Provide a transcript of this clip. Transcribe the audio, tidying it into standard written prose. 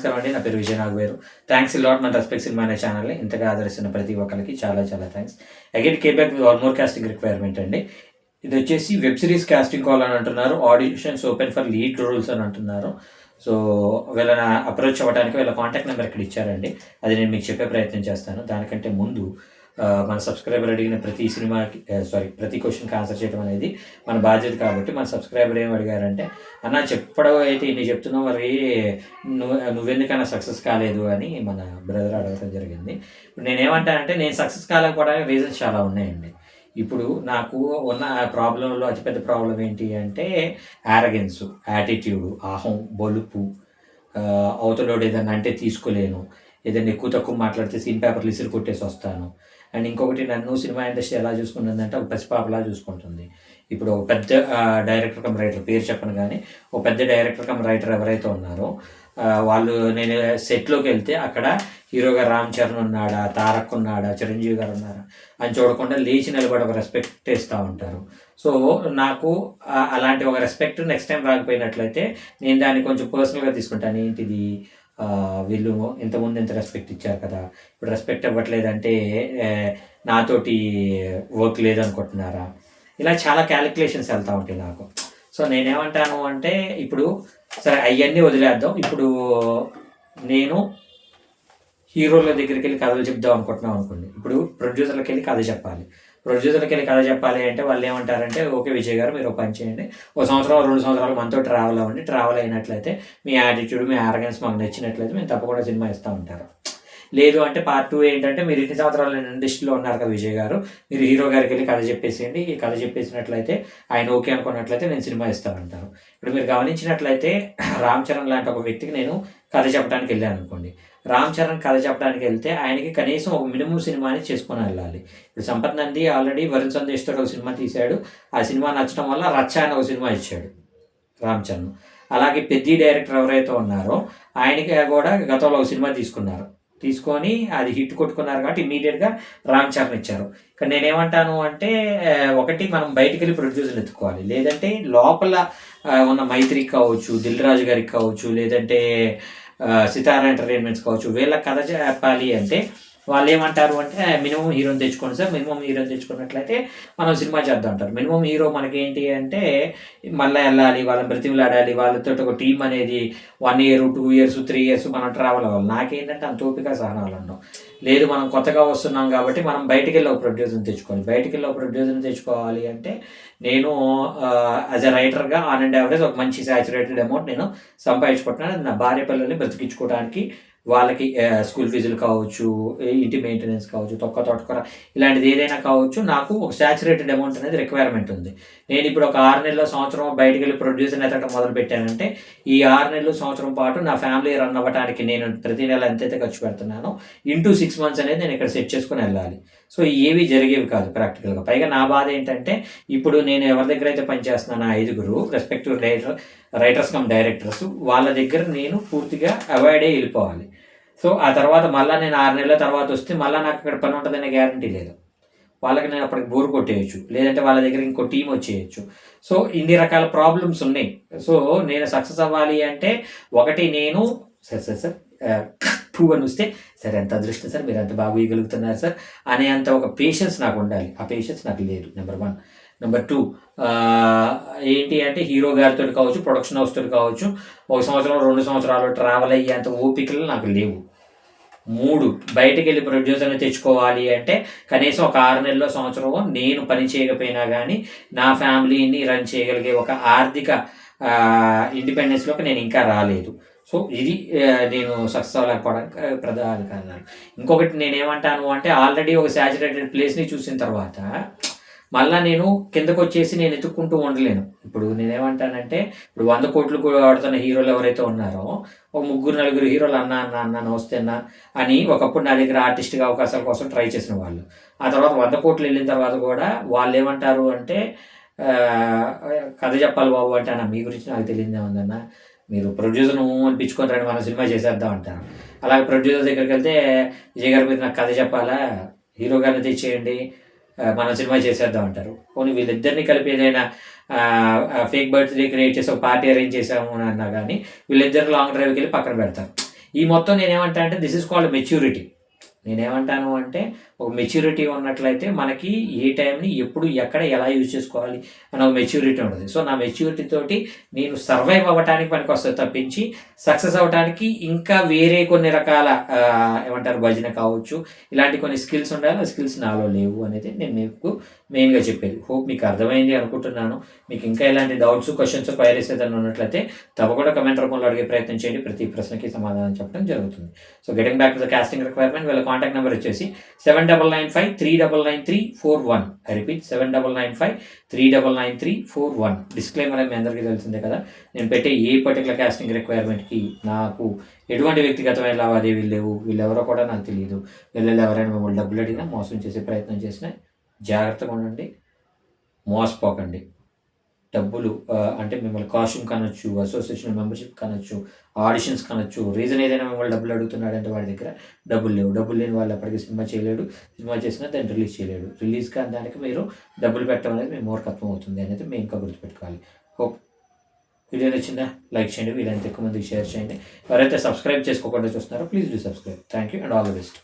నమస్కారం అండి. నా పేరు విజయ్ నాగవేరు. థ్యాంక్స్ లాట్ మన రెస్పెక్ట్ సినిమా అనే ఛానల్ని ఇంతగా ఆదరిస్తున్న ప్రతి ఒక్కరికి చాలా చాలా థ్యాంక్స్. అగైన్ కే back with one more casting requirement అండి. ఇది వచ్చేసి వెబ్ సిరీస్ కాస్టింగ్ కాల్ అని అంటున్నారు. Auditions open for lead roles అని అంటున్నారు. సో వీళ్ళని అప్రోచ్ అవ్వడానికి వీళ్ళ కాంటాక్ట్ నెంబర్ ఇక్కడ ఇచ్చారండి. అది నేను మీకు చెప్పే ప్రయత్నం చేస్తాను. దానికంటే ముందు మన సబ్స్క్రైబర్ అడిగిన ప్రతి సినిమాకి ప్రతి క్వశ్చన్కి ఆన్సర్ చేయడం అనేది మన బాధ్యత. కాబట్టి మన సబ్స్క్రైబర్ ఏం అడిగారంటే, అన్న చెప్పడం అయితే ఇన్ని చెప్తున్నావు, మరి నువ్వెందుకన్నా సక్సెస్ కాలేదు అని మన బ్రదర్ అడగడం జరిగింది. ఇప్పుడు నేనేమంటానంటే, నేను సక్సెస్ కాలేకపోవడానికి రీజన్స్ చాలా ఉన్నాయండి. ఇప్పుడు నాకు ఉన్న ప్రాబ్లంలో అతిపెద్ద ప్రాబ్లం ఏంటి అంటే యారగెన్సు, యాటిట్యూడు, అహం, బలుపు, అవతలోడు ఏదన్నా అంటే తీసుకోలేను, ఏదైనా ఎక్కువ తక్కువ మాట్లాడితే సీన్ పేపర్లు ఇసురు కొట్టేసి వస్తాను. అండ్ ఇంకొకటి, నన్ను సినిమా ఇండస్ట్రీ ఎలా చూసుకుంటుందంటే ఒక పసిపాపలా చూసుకుంటుంది. ఇప్పుడు ఒక పెద్ద డైరెక్టర్ కమ్ రైటర్, పేరు చెప్పను కానీ, ఒక పెద్ద డైరెక్టర్ కమ్ రైటర్ ఎవరైతే ఉన్నారో వాళ్ళు, నేను సెట్లోకి వెళ్తే అక్కడ హీరోగా రామ్ చరణ్ ఉన్నాడా, తారక్ ఉన్నాడా, చిరంజీవి గారు ఉన్నారా అని చూడకుండా లేచి నిలబడి ఒక రెస్పెక్ట్ ఇస్తూ ఉంటారు. సో నాకు అలాంటి ఒక రెస్పెక్ట్ నెక్స్ట్ టైం రాకపోయినట్లయితే నేను దాన్ని కొంచెం పర్సనల్గా తీసుకుంటాను. ఏంటిది, వీళ్ళు ఇంతకుముందు ఇంత రెస్పెక్ట్ ఇచ్చారు కదా, ఇప్పుడు రెస్పెక్ట్ ఇవ్వట్లేదంటే నాతోటి వర్క్ లేదనుకుంటున్నారా, ఇలా చాలా క్యాలిక్యులేషన్స్ వెళ్తూ ఉంటాయి నాకు. సో నేనేమంటాను అంటే, ఇప్పుడు సరే అవన్నీ వదిలేద్దాం. ఇప్పుడు నేను హీరోల దగ్గరికి వెళ్ళి కథలు చెప్దాం అనుకుంటున్నాం అనుకోండి. ఇప్పుడు ప్రొడ్యూసర్లకి వెళ్ళి కథ చెప్పాలి. ప్రొడ్యూసర్లకి వెళ్ళి కథ చెప్పాలి అంటే వాళ్ళు ఏమంటారంటే, ఓకే విజయ్ గారు మీరు ఒక పని చేయండి, ఒక సంవత్సరం 2 సంవత్సరాలు మనతో ట్రావెల్ అవ్వండి, ట్రావెల్ అయినట్లయితే మీ యాటిట్యూడ్, మీ ఆర్గన్స్ మాకు నచ్చినట్లయితే మేము తప్పకుండా సినిమా ఇస్తూ ఉంటారు. లేదు అంటే పార్ట్ 2 ఏంటంటే, మీరు ఇన్ని సంవత్సరాలు ఇండస్ట్రీలో ఉన్నారు కదా విజయ్ గారు, మీరు హీరో గారికి వెళ్ళి కథ చెప్పేసేయండి, ఈ కథ చెప్పేసినట్లయితే ఆయన ఓకే అనుకున్నట్లయితే నేను సినిమా ఇస్తానంటారు. ఇప్పుడు మీరు గమనించినట్లయితే రామ్ చరణ్ లాంటి ఒక వ్యక్తికి నేను కథ చెప్పడానికి వెళ్ళాను అనుకోండి. రామ్ చరణ్ కథ చెప్పడానికి వెళ్తే ఆయనకి కనీసం ఒక మినిమం సినిమాని చేసుకొని వెళ్ళాలి. ఇప్పుడు సంపత్ నంది ఆల్రెడీ వరుణ్ సందేశ్తో ఒక సినిమా తీశాడు. ఆ సినిమా నచ్చడం వల్ల రచ్చ అని ఒక సినిమా ఇచ్చాడు రామ్ చరణ్. అలాగే పెద్ద డైరెక్టర్ ఎవరైతే ఉన్నారో ఆయనకి కూడా గతంలో ఒక సినిమా తీసుకొని అది హిట్ కొట్టుకున్నారు కాబట్టి ఇమీడియట్గా రామ్ చరణ్ ఇచ్చారు. ఇక్కడ నేనేమంటాను అంటే, ఒకటి మనం బయటికి వెళ్ళి ప్రొడ్యూసర్లు ఎత్తుకోవాలి, లేదంటే లోపల ఉన్న మైత్రికి కావచ్చు, దిల్ రాజు గారికి కావచ్చు, లేదంటే సితారా ఎంటర్టైన్మెంట్స్ కావచ్చు, వీళ్ళ కథ చెప్పాలి అంటే వాళ్ళు ఏమంటారు అంటే, మినిమం హీరోని తెచ్చుకోండి సార్, మినిమం హీరోని తెచ్చుకున్నట్లయితే మనం సినిమా చేద్దాం అంటారు. మినిమం హీరో మనకేంటి అంటే మళ్ళీ వెళ్ళాలి, వాళ్ళని బ్రతిమలాడాలి, వాళ్ళతో ఒక టీం అనేది 1 year 2 years 3 years మనం ట్రావెల్ అవ్వాలి. నాకేంటంటే అంత ఓపిక సహనాలు ఉండవు. లేదు మనం కొత్తగా వస్తున్నాం కాబట్టి మనం బయటికి వెళ్ళి ఒక ప్రొడ్యూసర్ని తెచ్చుకోవాలి. బయటికి వెళ్ళి ఒక ప్రొడ్యూసర్ని తెచ్చుకోవాలి అంటే నేను యాజ్ ఎ రైటర్గా ఆన్ అండ్ యావరేజ్ ఒక మంచి సాచురేటెడ్ అమౌంట్ నేను సంపాదించుకుంటున్నాను. నా భార్య పిల్లల్ని బ్రతికించుకోవడానికి, వాళ్ళకి స్కూల్ ఫీజులు కావచ్చు, ఇంటి మెయింటెనెన్స్ కావచ్చు, తోటకూర ఇలాంటిది ఏదైనా కావచ్చు, నాకు ఒక సాచురేటెడ్ అమౌంట్ అనేది రిక్వైర్మెంట్ ఉంది. నేను ఇప్పుడు ఒక 6 నెలలు సంవత్సరం బయటికి వెళ్ళి ప్రొడ్యూసర్ని ఎత్తడం మొదలు పెట్టానంటే ఈ 6 నెలలు సంవత్సరం పాటు నా ఫ్యామిలీ రన్ అవ్వడానికి నేను ప్రతి నెల ఎంతైతే ఖర్చు పెడుతున్నానో ఇంటూ 6 months అనేది నేను ఇక్కడ సెట్ చేసుకుని వెళ్ళాలి. సో ఏవి జరిగేవి కాదు ప్రాక్టికల్గా. పైగా నా బాధ ఏంటంటే, ఇప్పుడు నేను ఎవరి దగ్గర అయితే పనిచేస్తున్నాను 5 రెస్పెక్టివ్ రైటర్స్ కమ్ డైరెక్టర్స్, వాళ్ళ దగ్గర నేను పూర్తిగా అవాయిడ్ అయ్యి వెళ్ళిపోవాలి. సో ఆ తర్వాత మళ్ళీ నేను 6 నెలల తర్వాత వస్తే మళ్ళీ నాకు ఇక్కడ పని ఉంటుందనే గ్యారంటీ లేదు. వాళ్ళకి నేను అప్పటికి బోర్ కొట్టేయచ్చు, లేదంటే వాళ్ళ దగ్గర ఇంకో టీం వచ్చేయచ్చు. సో ఇన్ని రకాల ప్రాబ్లమ్స్ ఉన్నాయి. సో నేను సక్సెస్ అవ్వాలి అంటే, ఒకటి నేను సార్ టూ అని వస్తే, సరే ఎంత అదృష్టం సార్, మీరు ఎంత బాగా ఇవ్వగలుగుతున్నారు సార్ అనే అంత ఒక పేషెన్స్ నాకు ఉండాలి. ఆ పేషెన్స్ నాకు లేదు, నెంబర్ 1. నెంబర్ 2, ఏంటి అంటే హీరో గారితో కావచ్చు, ప్రొడక్షన్ హౌస్ తోటి కావచ్చు, 1 సంవత్సరం 2 సంవత్సరాలు ట్రావెల్ అయ్యేంత ఓపికలు నాకు లేవు. 3, బయటికి వెళ్ళి ప్రొడ్యూసర్ని తెచ్చుకోవాలి అంటే కనీసం ఒక 6 నెలల్లో సంవత్సరం నేను పని చేయకపోయినా కానీ నా ఫ్యామిలీని రన్ చేయగలిగే ఒక ఆర్థిక ఇండిపెండెన్స్లోకి నేను ఇంకా రాలేదు. సో ఇది నేను సక్సెస్ అవ్వలేకపోవడానికి ప్రధాన కారణాలు. ఇంకొకటి నేనేమంటాను అంటే, ఆల్రెడీ ఒక సాచురేటెడ్ ప్లేస్ని చూసిన తర్వాత మళ్ళీ నేను కిందకు వచ్చేసి నేను ఎత్తుక్కుంటూ ఉండలేను. ఇప్పుడు నేనేమంటానంటే, ఇప్పుడు 100 కోట్లు ఆడుతున్న హీరోలు ఎవరైతే ఉన్నారో, ఒక 3-4 హీరోలు అన్న నమస్తే అన్న అని ఒకప్పుడు నా దగ్గర ఆర్టిస్ట్గా అవకాశాల కోసం ట్రై చేసిన వాళ్ళు, ఆ తర్వాత 100 కోట్లు వెళ్ళిన తర్వాత కూడా వాళ్ళు ఏమంటారు అంటే, కథ చెప్పాలి బాబు అంటే, అన్న మీ గురించి నాకు తెలియదే ఉందన్న, మీరు ప్రొడ్యూసర్ అనిపించుకొని రండి మనం సినిమా చేసేద్దాం అంటారు. అలాగే ప్రొడ్యూసర్ దగ్గరికి వెళ్తే, విజయ్ గారు మీరు నాకు కథ చెప్పాలా, హీరో గారిని తెచ్చేయండి మనం సినిమా చేసేద్దాం అంటారు. పోనీ వీళ్ళిద్దరిని కలిపి ఏదైనా ఫేక్ బర్త్డే క్రియేట్ చేసి ఒక పార్టీ అరేంజ్ చేసాము అని అన్నా కానీ వీళ్ళిద్దరు లాంగ్ డ్రైవ్కి వెళ్ళి పక్కన పెడతారు. ఈ మొత్తం నేనేమంటా అంటే దిస్ ఈజ్ కాల్డ్ మెచ్యూరిటీ. నేనేమంటాను అంటే ఒక మెచ్యూరిటీ ఉన్నట్లయితే మనకి ఏ టైంని ఎప్పుడు ఎక్కడ ఎలా యూజ్ చేసుకోవాలి అన్న ఒక మెచ్యూరిటీ ఉంటుంది. సో నా మెచ్యూరిటీ తోటి నేను సర్వైవ్ అవ్వటానికి పనికొస్తుంది తప్పించి సక్సెస్ అవ్వటానికి ఇంకా వేరే కొన్ని రకాల ఏమంటారు భజన కావచ్చు, ఇలాంటి కొన్ని స్కిల్స్ ఉండాలి. ఆ స్కిల్స్ నాలో లేవు అనేది నేను మీకు మెయిన్గా చెప్పేది. హోప్ మీకు అర్థమైంది అనుకుంటున్నాను. మీకు ఇంకా ఇలాంటి డౌట్స్, క్వశ్చన్స్, క్వైరీస్ ఏదైనా ఉన్నట్లయితే తప్పకుండా కమెంట్ రూపంలో అడిగే ప్రయత్నం చేయండి. ప్రతి ప్రశ్నకి సమాధానం చెప్పడం జరుగుతుంది. So getting back to the casting requirement, వీళ్ళ కాంటాక్ట్ నెంబర్ వచ్చేసి 7995399341. I repeat 7995399341. డిస్క్లైమర్ మీ అందరికీ తెలిసిందే కదా, నేను పెట్టే ఏ పర్టికులర్ కాస్టింగ్ రిక్వైర్మెంట్కి నాకు ఎటువంటి వ్యక్తిగతమైన లావాదేవీలు లేవు. వీళ్ళెవరో కూడా నాకు తెలియదు. వీళ్ళు ఎవరైనా మిమ్మల్ని డబ్బులు అడిగినా, మోసం చేసే ప్రయత్నం చేసినా జాగ్రత్తగా ఉండండి, మోసపోకండి. డబ్బులు అంటే మిమ్మల్ని కాస్ట్యూమ్ కనొచ్చు, అసోసియేషన్ మెంబర్షిప్ కనొచ్చు, ఆడిషన్స్ కనొచ్చు. రీజన్ ఏదైనా మిమ్మల్ని డబ్బులు అడుగుతున్నాడంటే వాడి దగ్గర డబ్బులు లేవు. డబ్బులు లేని వాళ్ళు ఎప్పటికీ సినిమా చేయలేడు. సినిమా చేసినా దాన్ని రిలీజ్ చేయలేడు. రిలీజ్ కానీ దానికి మీరు డబ్బులు పెట్టడం అనేది మీ మూర్ఖత్వం అవుతుంది అనేది మెయిన్గా గుర్తుపెట్టుకోవాలి. హోప్ వీడియో నచ్చిందా? లైక్ చేయండి, వీలైనంత ఎక్కువ మందికి షేర్ చేయండి. ఎవరైతే సబ్స్క్రైబ్ చేసుకోకుండా చూస్తున్నారో please do subscribe. Thank you and all the best.